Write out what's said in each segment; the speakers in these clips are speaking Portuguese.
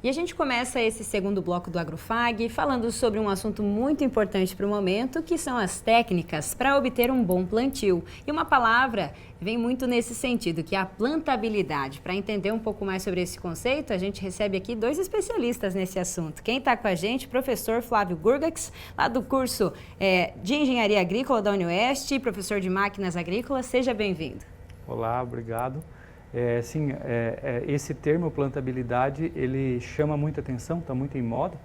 E a gente começa esse segundo bloco do Agrofag falando sobre um assunto muito importante para o momento, que são as técnicas para obter um bom plantio. E uma palavra vem muito nesse sentido, que é a plantabilidade. Para entender um pouco mais sobre esse conceito, a gente recebe aqui dois especialistas nesse assunto. Quem está com a gente, professor Flávio Gurgax, lá do curso de Engenharia Agrícola da Unioeste, professor de Máquinas Agrícolas. Seja bem-vindo. Olá, obrigado. Esse termo plantabilidade, ele chama muita atenção, está muito em moda,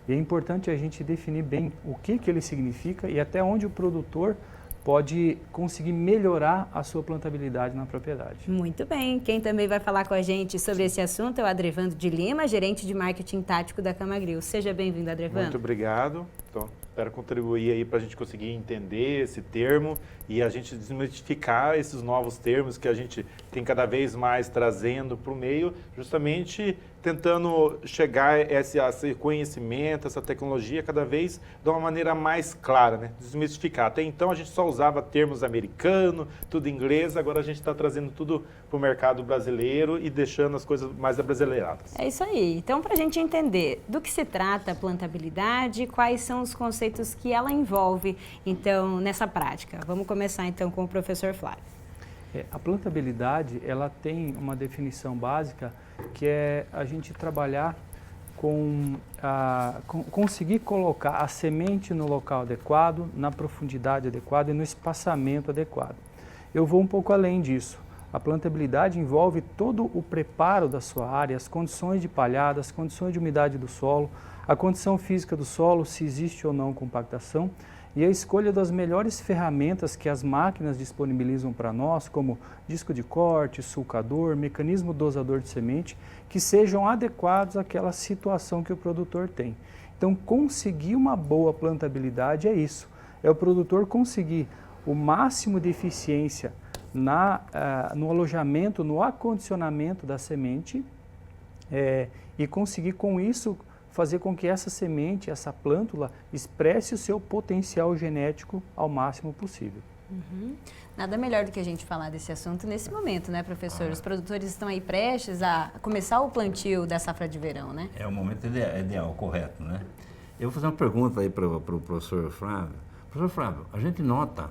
e é importante a gente definir bem o que ele significa e até onde o produtor pode conseguir melhorar a sua plantabilidade na propriedade. Muito bem. Quem também vai falar com a gente sobre esse assunto é o Adrevando de Lima, gerente de marketing tático da Camagril. Seja bem-vindo, Adrevando. Muito obrigado. Então, espero contribuir aí para a gente conseguir entender esse termo e a gente desmistificar esses novos termos que a gente tem cada vez mais trazendo para o meio, justamente tentando chegar a esse conhecimento, essa tecnologia cada vez de uma maneira mais clara, né? Desmistificar. Até então a gente só usava termos americanos, tudo em inglês, agora a gente está trazendo tudo para o mercado brasileiro e deixando as coisas mais abrasileiradas. É isso aí. Então, para a gente entender do que se trata a plantabilidade, quais são os conceitos que ela envolve, então, nessa prática. Vamos começar, então, com o professor Flávio. A plantabilidade, ela tem uma definição básica, que é a gente trabalhar conseguir colocar a semente no local adequado, na profundidade adequada e no espaçamento adequado. Eu vou um pouco além disso. A plantabilidade envolve todo o preparo da sua área, as condições de palhada, as condições de umidade do solo, a condição física do solo, se existe ou não compactação, e a escolha das melhores ferramentas que as máquinas disponibilizam para nós, como disco de corte, sulcador, mecanismo dosador de semente, que sejam adequados àquela situação que o produtor tem. Então, conseguir uma boa plantabilidade é isso, é o produtor conseguir o máximo de eficiência no alojamento, no acondicionamento da semente e conseguir com isso fazer com que essa semente, essa plântula, expresse o seu potencial genético ao máximo possível. Uhum. Nada melhor do que a gente falar desse assunto nesse momento, né, professor? Os produtores estão aí prestes a começar o plantio da safra de verão, né? É o momento ideal, correto, né? Eu vou fazer uma pergunta aí para o professor Flávio. Professor Flávio, a gente nota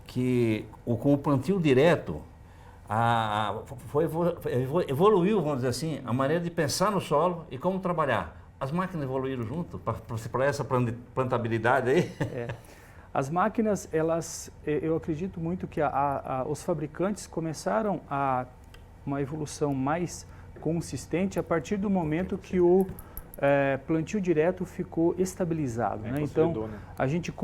que com o plantio direto, evoluiu, vamos dizer assim, a maneira de pensar no solo e como trabalhar. As máquinas evoluíram junto para essa plantabilidade aí? As máquinas, eu acredito muito que os fabricantes começaram uma evolução mais consistente a partir do momento que o plantio direto ficou estabilizado. Né? Então, a gente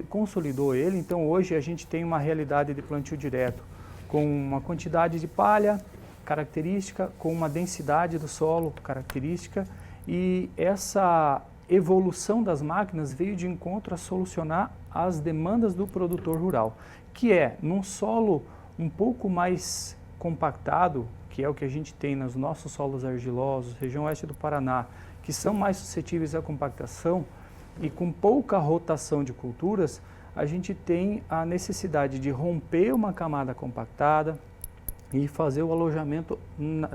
consolidou ele. Então, hoje a gente tem uma realidade de plantio direto com uma quantidade de palha característica, com uma densidade do solo característica. E essa evolução das máquinas veio de encontro a solucionar as demandas do produtor rural, que é num solo um pouco mais compactado, que é o que a gente tem nos nossos solos argilosos, região oeste do Paraná, que são mais suscetíveis à compactação e com pouca rotação de culturas, a gente tem a necessidade de romper uma camada compactada e fazer o alojamento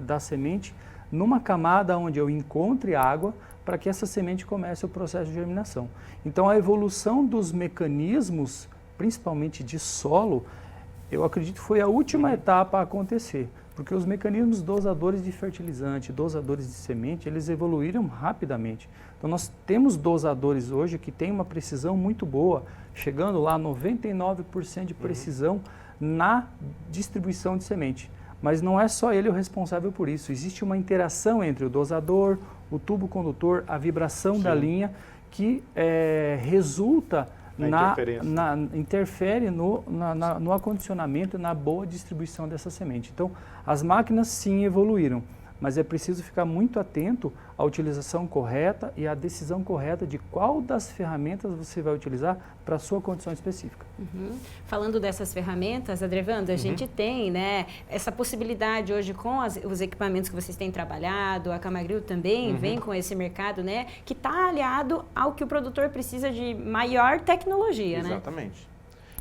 da semente numa camada onde eu encontre água para que essa semente comece o processo de germinação. Então, a evolução dos mecanismos, principalmente de solo, eu acredito que foi a última etapa a acontecer, porque os mecanismos dosadores de fertilizante, dosadores de semente, eles evoluíram rapidamente. Então, nós temos dosadores hoje que têm uma precisão muito boa, chegando lá a 99% de precisão na distribuição de semente. Mas não é só ele o responsável por isso. Existe uma interação entre o dosador, o tubo condutor, a vibração da linha, que resulta interfere no acondicionamento e na boa distribuição dessa semente. Então, as máquinas sim evoluíram, mas é preciso ficar muito atento à utilização correta e à decisão correta de qual das ferramentas você vai utilizar para a sua condição específica. Uhum. Falando dessas ferramentas, Adrevando, a gente tem, né, essa possibilidade hoje com os equipamentos que vocês têm trabalhado, a Camagril também vem com esse mercado, né, que está aliado ao que o produtor precisa de maior tecnologia, Exatamente.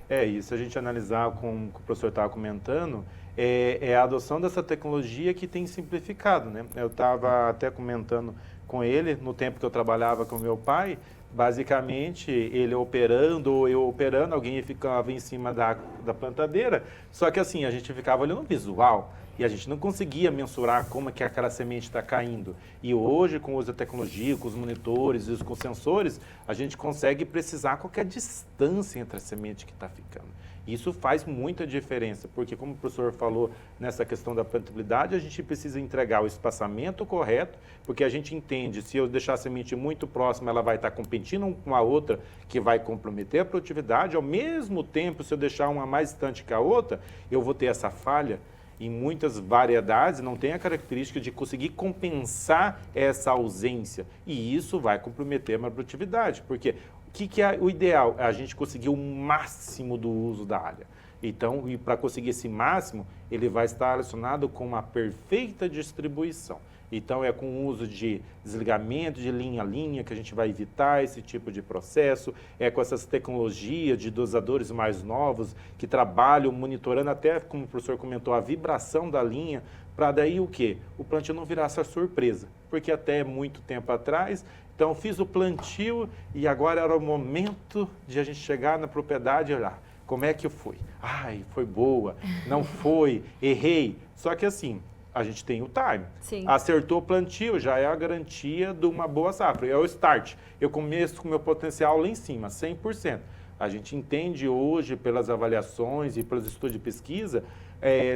E se a gente analisar com o que o professor estava comentando, é a adoção dessa tecnologia que tem simplificado, né? Eu estava até comentando com ele, no tempo que eu trabalhava com meu pai, basicamente ele operando ou eu operando, alguém ficava em cima da plantadeira, só que assim, a gente ficava olhando o visual e a gente não conseguia mensurar como é que aquela semente está caindo. E hoje, com o uso da tecnologia, com os monitores e com os sensores, a gente consegue precisar qual que é a distância entre a semente que está ficando. Isso faz muita diferença, porque como o professor falou nessa questão da plantabilidade, a gente precisa entregar o espaçamento correto, porque a gente entende, se eu deixar a semente muito próxima, ela vai estar competindo com a outra, que vai comprometer a produtividade. Ao mesmo tempo, se eu deixar uma mais distante que a outra, eu vou ter essa falha. Em muitas variedades, não tem a característica de conseguir compensar essa ausência. E isso vai comprometer a produtividade, porque o que é o ideal? É a gente conseguir o máximo do uso da área. Então, e para conseguir esse máximo, ele vai estar relacionado com uma perfeita distribuição. Então, é com o uso de desligamento de linha a linha que a gente vai evitar esse tipo de processo, é com essas tecnologias de dosadores mais novos que trabalham monitorando até, como o professor comentou, a vibração da linha, para daí o quê? O plantio não virar essa surpresa, porque até muito tempo atrás, então fiz o plantio e agora era o momento de a gente chegar na propriedade e olhar como é que foi. Ai, foi boa, não foi, errei. Só que assim, a gente tem o time. Sim. Acertou o plantio, já é a garantia de uma boa safra. É o start. Eu começo com o meu potencial lá em cima, 100%. A gente entende hoje, pelas avaliações e pelos estudos de pesquisa,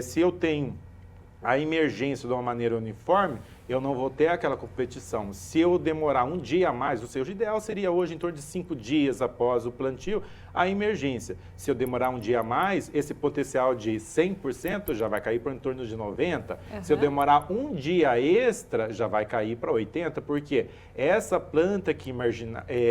se eu tenho a emergência de uma maneira uniforme, eu não vou ter aquela competição. Se eu demorar um dia a mais, ou seja, o ideal seria hoje em torno de 5 dias após o plantio, a emergência. Se eu demorar um dia a mais, esse potencial de 100% já vai cair para em torno de 90%. Se eu demorar um dia extra, já vai cair para 80%, porque essa planta que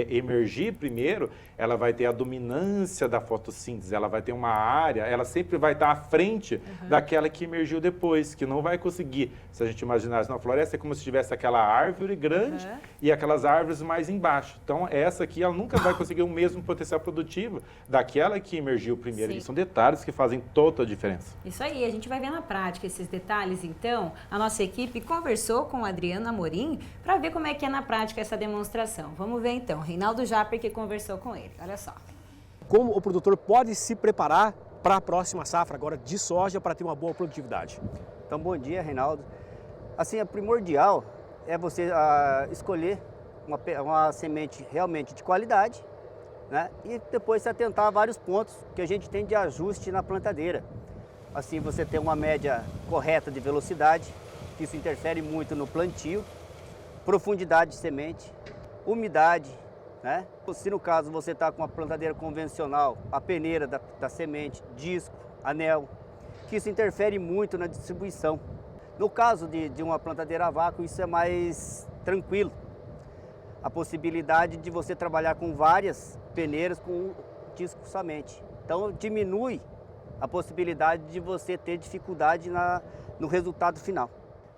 emergir primeiro, ela vai ter a dominância da fotossíntese, ela vai ter uma área, ela sempre vai estar à frente daquela que emergiu depois, que não vai conseguir. Se a gente imaginasse na floresta, é como se tivesse aquela árvore grande e aquelas árvores mais embaixo. Então, essa aqui, ela nunca vai conseguir o mesmo potencial produtivo daquela que emergiu primeiro. Sim. E são detalhes que fazem toda a diferença. Isso aí, a gente vai ver na prática esses detalhes, então. A nossa equipe conversou com o Adriano Amorim para ver como é que é na prática essa demonstração. Vamos ver então, Reinaldo Japper que conversou com ele, olha só. Como o produtor pode se preparar para a próxima safra agora de soja para ter uma boa produtividade? Então, bom dia, Reinaldo. Assim, a primordial é você escolher uma semente realmente de qualidade, né? E depois se atentar a vários pontos que a gente tem de ajuste na plantadeira. Assim, você tem uma média correta de velocidade, que isso interfere muito no plantio, profundidade de semente, umidade, né? Se no caso você está com uma plantadeira convencional, a peneira da semente, disco, anel, que isso interfere muito na distribuição. No caso de uma plantadeira a vácuo, isso é mais tranquilo. A possibilidade de você trabalhar com várias peneiras com disco somente. Então diminui a possibilidade de você ter dificuldade no resultado final.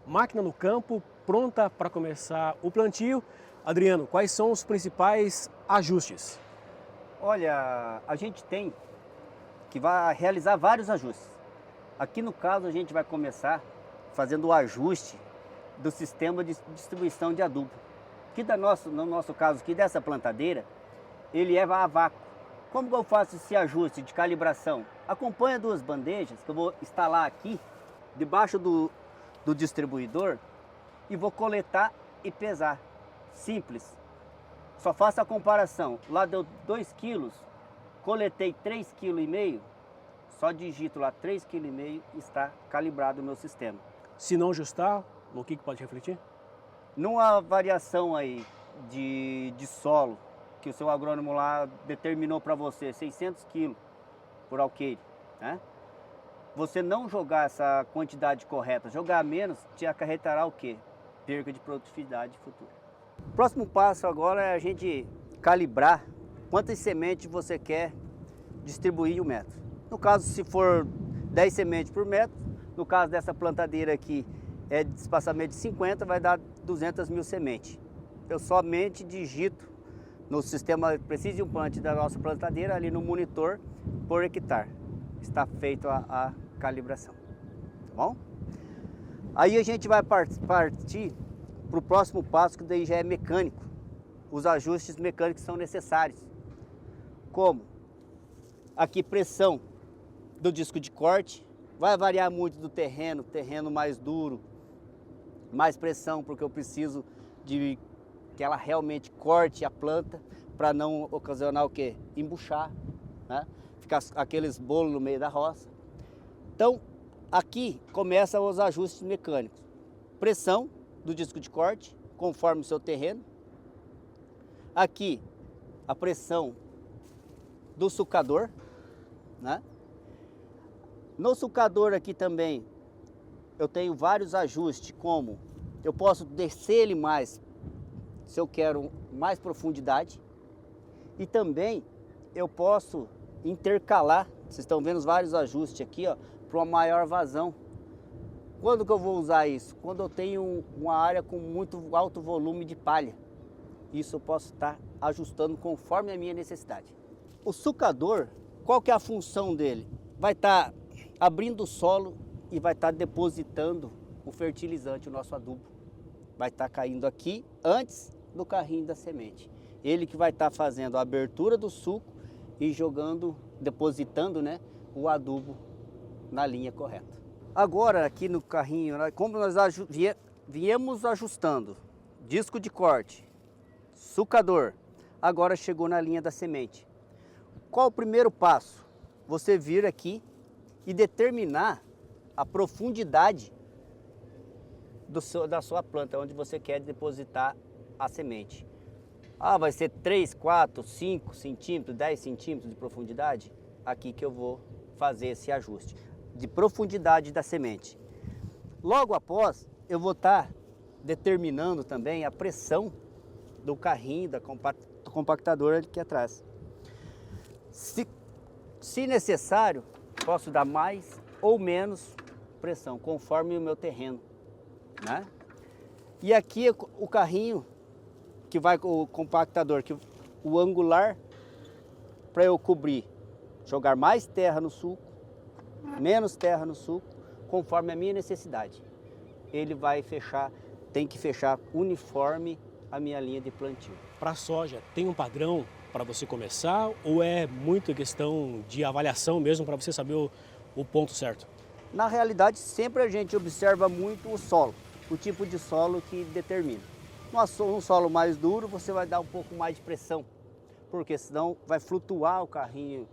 Máquina no campo, pronta para começar o plantio. Adriano, quais são os principais ajustes? Olha, a gente tem que vai realizar vários ajustes. Aqui no caso a gente vai começar fazendo o ajuste do sistema de distribuição de adubo. Que no nosso caso aqui dessa plantadeira, ele é a vácuo. Como eu faço esse ajuste de calibração? Acompanha duas bandejas que eu vou instalar aqui, debaixo do distribuidor, e vou coletar e pesar. Simples. Só faço a comparação. Lá deu 2 quilos, coletei 3,5 kg, só digito lá 3,5 kg, está calibrado o meu sistema. Se não ajustar, no que pode refletir? Numa variação aí de solo, que o seu agrônomo lá determinou para você 600 kg por alqueire, né? Você não jogar essa quantidade correta, jogar menos, te acarretará o quê? Perca de produtividade futura. O próximo passo agora é a gente calibrar quantas sementes você quer distribuir em um metro. No caso, se for 10 sementes por metro, no caso dessa plantadeira aqui, é de espaçamento de 50, vai dar 200 mil sementes. Eu somente digito no sistema Precision Plant da nossa plantadeira, ali no monitor, por hectare. Está feita a calibração, tá bom? Aí a gente vai partir para o próximo passo, que daí já é mecânico. Os ajustes mecânicos são necessários. Como? Aqui pressão do disco de corte, vai variar muito do terreno mais duro, mais pressão, porque eu preciso de que ela realmente corte a planta para não ocasionar o quê? Embuchar, né? Ficar aqueles bolos no meio da roça. Então, aqui começam os ajustes mecânicos. Pressão do disco de corte, conforme o seu terreno. Aqui, a pressão do sulcador, né? No sulcador aqui também, eu tenho vários ajustes, como eu posso descer ele mais, se eu quero mais profundidade. E também eu posso intercalar, vocês estão vendo os vários ajustes aqui, ó, para uma maior vazão. Quando que eu vou usar isso? Quando eu tenho uma área com muito alto volume de palha. Isso eu posso estar ajustando conforme a minha necessidade. O sulcador, qual que é a função dele? Vai estar abrindo o solo e vai estar depositando o fertilizante, o nosso adubo. Vai estar caindo aqui antes do carrinho da semente. Ele que vai estar fazendo a abertura do sulco e jogando, depositando, né, o adubo na linha correta. Agora aqui no carrinho, como nós viemos ajustando disco de corte, sulcador, agora chegou na linha da semente. Qual o primeiro passo? Você vir aqui e determinar a profundidade da sua planta, onde você quer depositar a semente. Ah, vai ser 3, 4, 5 centímetros, 10 centímetros de profundidade? Aqui que eu vou fazer esse ajuste de profundidade da semente. Logo após, eu vou estar determinando também a pressão do carrinho, do compactador aqui atrás. Se necessário, posso dar mais ou menos pressão, conforme o meu terreno, né? E aqui o carrinho, que vai com o compactador, o angular, para eu cobrir, jogar mais terra no sulco, menos terra no sulco, conforme a minha necessidade. Ele vai fechar, tem que fechar uniforme a minha linha de plantio. Para a soja, tem um padrão para você começar ou é muito questão de avaliação mesmo para você saber o ponto certo? Na realidade, sempre a gente observa muito o solo, o tipo de solo que determina. Um solo mais duro, você vai dar um pouco mais de pressão, porque senão vai flutuar o carrinho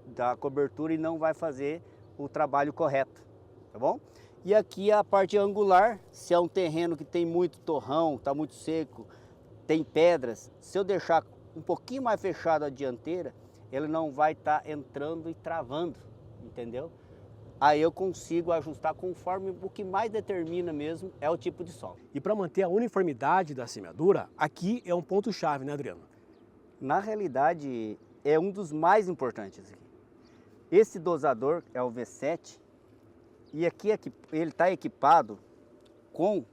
da cobertura e não vai fazer o trabalho correto, tá bom? E aqui a parte angular, se é um terreno que tem muito torrão, está muito seco, tem pedras, se eu deixar um pouquinho mais fechado a dianteira, ele não vai estar entrando e travando, entendeu? Aí eu consigo ajustar conforme o que mais determina mesmo é o tipo de solo. E para manter a uniformidade da semeadura, aqui é um ponto-chave, né, Adriano? Na realidade, é um dos mais importantes aqui. Esse dosador é o V7 e aqui ele está equipado com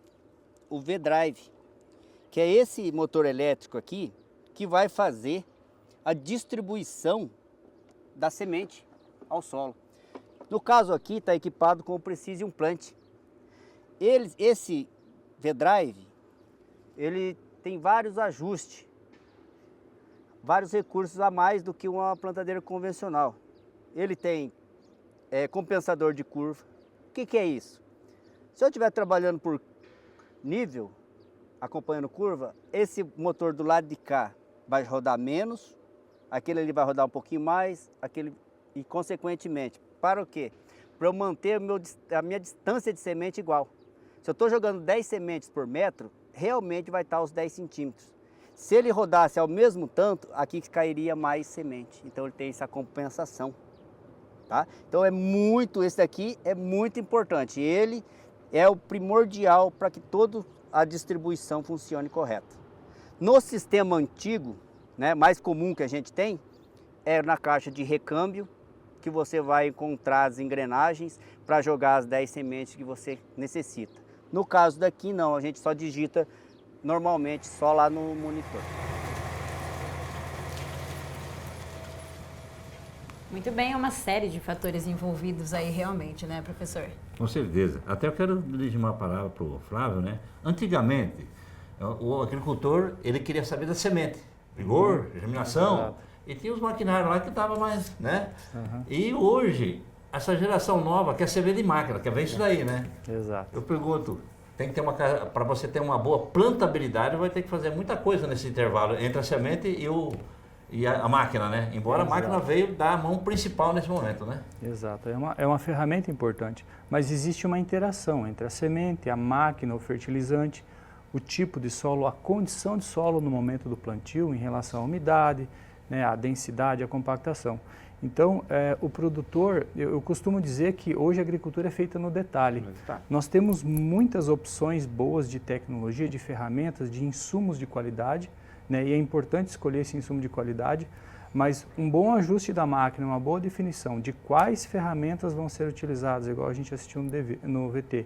o V-Drive, que é esse motor elétrico aqui que vai fazer a distribuição da semente ao solo. No caso aqui está equipado com o Precision Plant. Esse V-Drive, ele tem vários ajustes, vários recursos a mais do que uma plantadeira convencional. Ele tem compensador de curva. O que é isso? Se eu estiver trabalhando por nível, acompanhando curva, esse motor do lado de cá vai rodar menos, aquele ali vai rodar um pouquinho mais, e consequentemente, para o quê? Para eu manter a minha distância de semente igual. Se eu estou jogando 10 sementes por metro, realmente vai estar os 10 centímetros. Se ele rodasse ao mesmo tanto, aqui cairia mais semente. Então ele tem essa compensação. Tá? Então esse daqui é muito importante. Ele é o primordial para que toda a distribuição funcione correta. No sistema antigo, né, mais comum que a gente tem, é na caixa de recâmbio, que você vai encontrar as engrenagens para jogar as 10 sementes que você necessita. No caso daqui não, a gente só digita normalmente só lá no monitor. Muito bem, é uma série de fatores envolvidos aí realmente, né, professor? Com certeza. Até eu quero dirigir uma palavra para o Flávio, né? Antigamente, O agricultor, ele queria saber da semente, vigor, germinação, e tinha os maquinários lá que estavam mais, né? E hoje, essa geração nova quer saber de máquina, quer ver isso daí, né? Exato. Eu pergunto, tem que ter para você ter uma boa plantabilidade, vai ter que fazer muita coisa nesse intervalo entre a semente e a máquina, né? Embora a máquina veio dar a mão principal nesse momento, né? Exato, é uma ferramenta importante, mas existe uma interação entre a semente, a máquina, o fertilizante, o tipo de solo, a condição de solo no momento do plantio em relação à umidade, né, a densidade, a compactação. Então, o produtor, eu costumo dizer que hoje a agricultura é feita no detalhe. Nós temos muitas opções boas de tecnologia, de ferramentas, de insumos de qualidade, né, e é importante escolher esse insumo de qualidade, mas um bom ajuste da máquina, uma boa definição de quais ferramentas vão ser utilizadas, igual a gente assistiu no VT,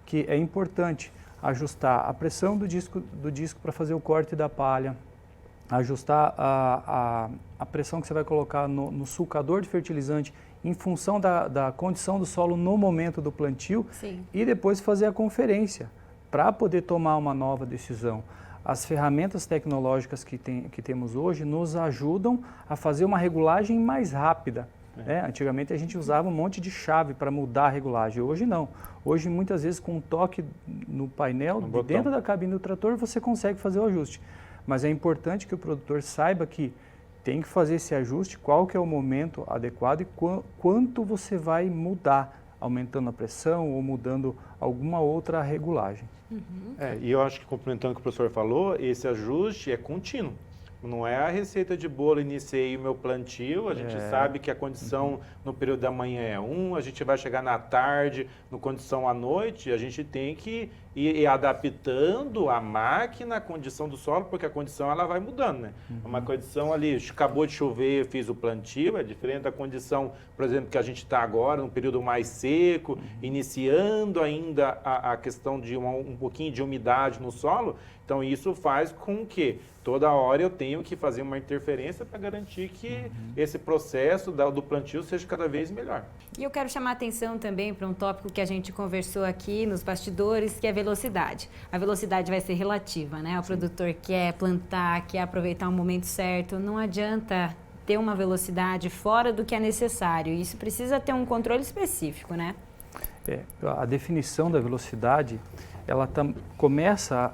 que é importante ajustar a pressão do disco para fazer o corte da palha, ajustar a pressão que você vai colocar no sulcador de fertilizante em função da condição do solo no momento do plantio. Sim. E depois fazer a conferência para poder tomar uma nova decisão. As ferramentas tecnológicas que temos hoje nos ajudam a fazer uma regulagem mais rápida. Né? Antigamente a gente usava um monte de chave para mudar a regulagem, hoje não. Hoje muitas vezes com um toque no painel, dentro da cabine do trator, você consegue fazer o ajuste. Mas é importante que o produtor saiba que tem que fazer esse ajuste, qual que é o momento adequado e quanto você vai mudar, aumentando a pressão ou mudando alguma outra regulagem. E eu acho que, complementando o que o professor falou, esse ajuste é contínuo. Não é a receita de bolo, iniciei o meu plantio, a gente sabe que a condição no período da manhã é a gente vai chegar na tarde, no condição à noite, a gente tem que ir adaptando a máquina à condição do solo, porque a condição ela vai mudando, né? Uma condição ali, acabou de chover, eu fiz o plantio, é diferente da condição, por exemplo, que a gente está agora, num período mais seco, iniciando ainda a questão de um pouquinho de umidade no solo. Então isso faz com que toda hora eu tenho que fazer uma interferência para garantir que esse processo do plantio seja cada vez melhor. E eu quero chamar a atenção também para um tópico que a gente conversou aqui nos bastidores, que é a velocidade. A velocidade vai ser relativa, né? O produtor quer plantar, quer aproveitar o momento certo, não adianta ter uma velocidade fora do que é necessário. Isso precisa ter um controle específico, né? A definição da velocidade, ela começa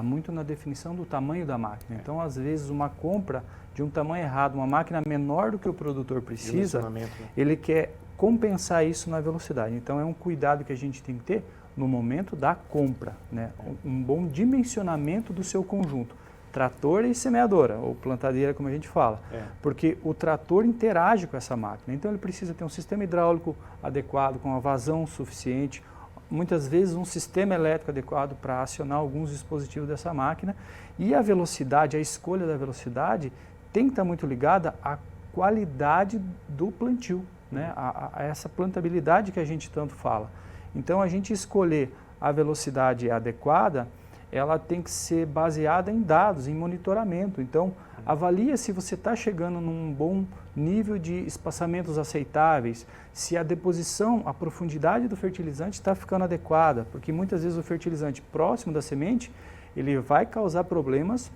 muito na definição do tamanho da máquina. Então, às vezes, uma compra de um tamanho errado, uma máquina menor do que o produtor precisa, ele quer compensar isso na velocidade. Então, é um cuidado que a gente tem que ter no momento da compra, né? Um bom dimensionamento do seu conjunto. Trator e semeadora, ou plantadeira, como a gente fala. Porque o trator interage com essa máquina. Então, ele precisa ter um sistema hidráulico adequado, com uma vazão suficiente, muitas vezes um sistema elétrico adequado para acionar alguns dispositivos dessa máquina. E a velocidade, a escolha da velocidade, tem que estar muito ligada à qualidade do plantio, né? A essa plantabilidade que a gente tanto fala. Então, a gente escolher a velocidade adequada, ela tem que ser baseada em dados, em monitoramento. Então, avalia se você está chegando num bom nível de espaçamentos aceitáveis, se a deposição, a profundidade do fertilizante está ficando adequada, porque muitas vezes o fertilizante próximo da semente, ele vai causar problemas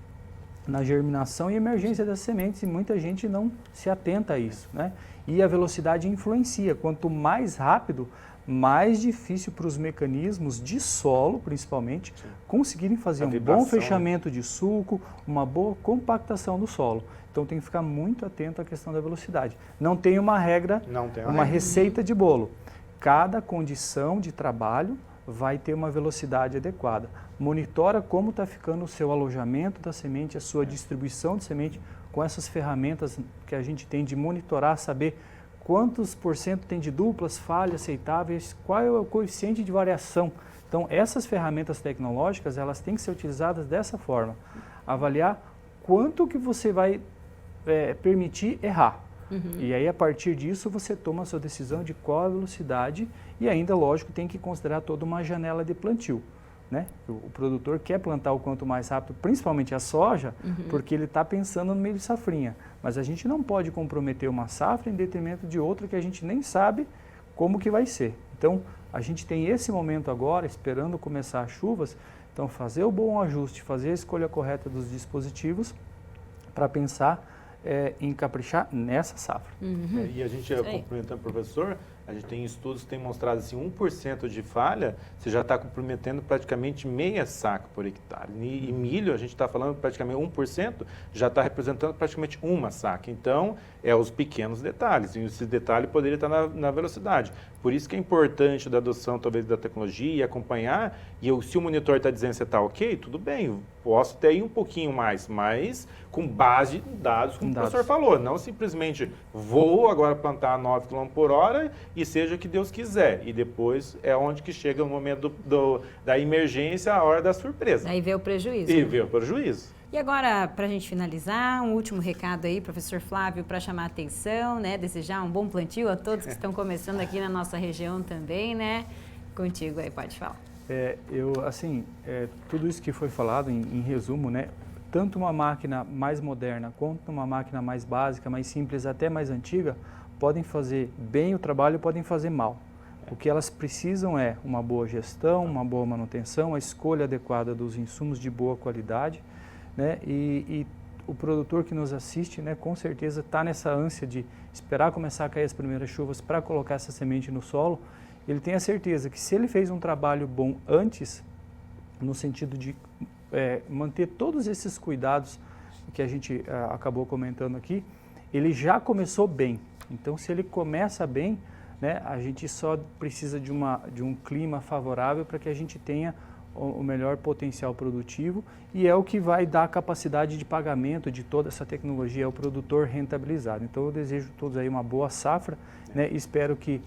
na germinação e emergência das sementes e muita gente não se atenta a isso, né? E a velocidade influencia. Quanto mais rápido, mais difícil para os mecanismos de solo, principalmente, conseguirem fazer um bom fechamento de sulco, uma boa compactação do solo. Então tem que ficar muito atento à questão da velocidade. Não tem uma regra, uma receita de bolo. Cada condição de trabalho vai ter uma velocidade adequada. Monitora como está ficando o seu alojamento da semente, a sua distribuição de semente, com essas ferramentas que a gente tem de monitorar, saber quantos por cento tem de duplas, falhas aceitáveis, qual é o coeficiente de variação. Então, essas ferramentas tecnológicas, elas têm que ser utilizadas dessa forma. Avaliar quanto que você vai permitir errar. E aí, a partir disso, você toma a sua decisão de qual a velocidade e ainda, lógico, tem que considerar toda uma janela de plantio. Né? O produtor quer plantar o quanto mais rápido, principalmente a soja, porque ele está pensando no meio de safrinha. Mas a gente não pode comprometer uma safra em detrimento de outra que a gente nem sabe como que vai ser. Então, a gente tem esse momento agora, esperando começar as chuvas, Então, fazer o bom ajuste, fazer a escolha correta dos dispositivos para pensar em caprichar nessa safra. E a gente, complementando o professor, a gente tem estudos que têm mostrado assim, 1% de falha, você já está comprometendo praticamente meia saca por hectare. E milho, a gente está falando praticamente 1%, já está representando praticamente uma saca. Então, os pequenos detalhes. E esse detalhe poderia estar na velocidade. Por isso que é importante da adoção, talvez, da tecnologia e acompanhar. E se o monitor está dizendo que você está ok, tudo bem, posso ter aí um pouquinho mais, mas com base em dados, como o professor falou. Não simplesmente vou agora plantar a 9 km por hora e seja o que Deus quiser. E depois é onde que chega o momento da emergência, a hora da surpresa. Aí vê o prejuízo. E vê o prejuízo. E agora, para a gente finalizar, um último recado aí, professor Flávio, para chamar a atenção, né? Desejar um bom plantio a todos que estão começando aqui na nossa região também, né? Contigo aí, pode falar. Tudo isso que foi falado, em resumo, né? Tanto uma máquina mais moderna quanto uma máquina mais básica, mais simples, até mais antiga, podem fazer bem o trabalho, podem fazer mal. O que elas precisam é uma boa gestão, uma boa manutenção, a escolha adequada dos insumos de boa qualidade, né? E o produtor que nos assiste, né, com certeza está nessa ânsia de esperar começar a cair as primeiras chuvas para colocar essa semente no solo. Ele tem a certeza que se ele fez um trabalho bom antes, no sentido de manter todos esses cuidados que a gente acabou comentando aqui, ele já começou bem. Então, se ele começa bem, né, a gente só precisa de um clima favorável para que a gente tenha o melhor potencial produtivo, e é o que vai dar a capacidade de pagamento de toda essa tecnologia, é o produtor rentabilizado. Então, eu desejo a todos aí uma boa safra, né, e espero que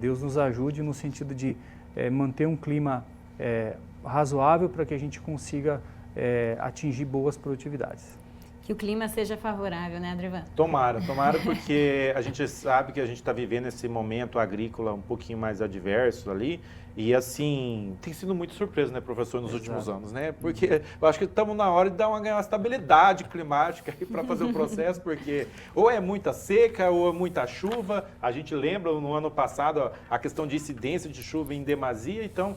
Deus nos ajude no sentido de manter um clima razoável para que a gente consiga atingir boas produtividades. Que o clima seja favorável, né, Adrivan? Tomara, porque a gente sabe que a gente está vivendo esse momento agrícola um pouquinho mais adverso ali, e assim, tem sido muito surpresa, né, professor, nos últimos anos, né? Porque eu acho que estamos na hora de ganhar uma estabilidade climática aí para fazer o processo, porque ou é muita seca ou é muita chuva. A gente lembra no ano passado a questão de incidência de chuva em demasia, então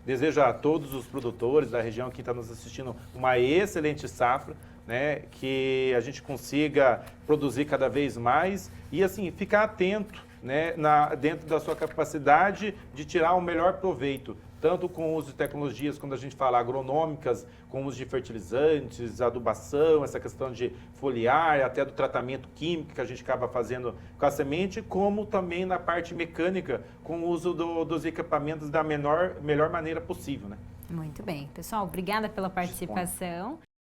desejo a todos os produtores da região que está nos assistindo uma excelente safra, né, que a gente consiga produzir cada vez mais e assim ficar atento, né, dentro da sua capacidade de tirar o melhor proveito, tanto com o uso de tecnologias, quando a gente fala agronômicas, com o uso de fertilizantes, adubação, essa questão de foliar, até do tratamento químico que a gente acaba fazendo com a semente, como também na parte mecânica, com o uso dos equipamentos da melhor maneira possível, né? Muito bem. Pessoal, obrigada pela participação.